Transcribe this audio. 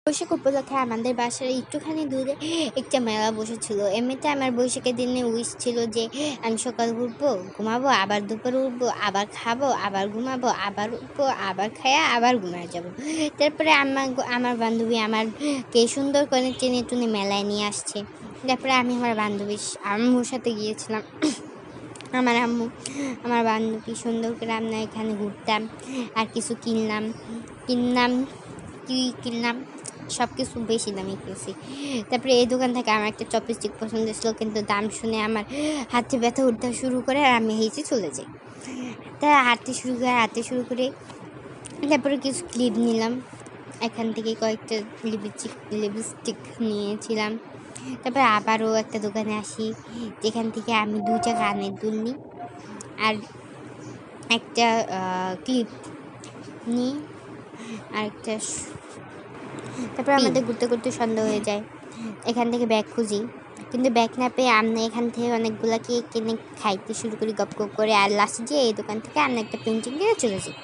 বৈশাখ উপলক্ষে আমাদের বাসার একটুখানি দূরে একটা মেলা বসেছিল। এমনিতে আমার বৈশাখের দিনে উইশ ছিল যে আমি সকাল উঠবো, ঘুমাবো, আবার দুপুরে উঠবো, আবার খাবো, আবার ঘুমাবো, আবার উঠবো, আবার খায়া আবার ঘুমায় যাব। তারপরে আমার বান্ধবী আমারকে সুন্দর করে টেনে টুনে মেলায় নিয়ে আসছে। তারপরে আমি আমার বান্ধবীর আম্মুর সাথে গিয়েছিলাম। আমার আম্মু আমার বান্ধবী সুন্দর করে আমরা এখানে ঘুরতাম আর কিছু কিনলাম কিনলাম কিনলাম সব কিছু বেশি দামি কিনছি। তারপরে এই দোকান থেকে আমার একটা চপস্টিক পছন্দ ছিল, কিন্তু দাম শুনে আমার হাতে ব্যথা উঠতে শুরু করে আর আমি হেঁচে চলে যাই। তাই হাঁটতে শুরু করে তারপরে কিছু ক্লিপ নিলাম, এখান থেকে কয়েকটা লিপস্টিক নিয়েছিলাম। তারপরে আবারও একটা দোকানে আসি, যেখান থেকে আমি 2টা কানের দুল নিই আর একটা ক্লিপ নিই আর একটা। তারপর আমাদের ঘুরতে ঘুরতে সন্ধ্যা হয়ে যায়। এখান থেকে ব্যাগ খুঁজি, কিন্তু ব্যাগ না পেয়ে আমরা এখান থেকে অনেকগুলা কেক কিনে খাইতে শুরু করি গপ গপ করে। আর লাস্টে যেয়ে এই দোকান থেকে আমরা একটা পেন্টিং কিনে চলে যাই।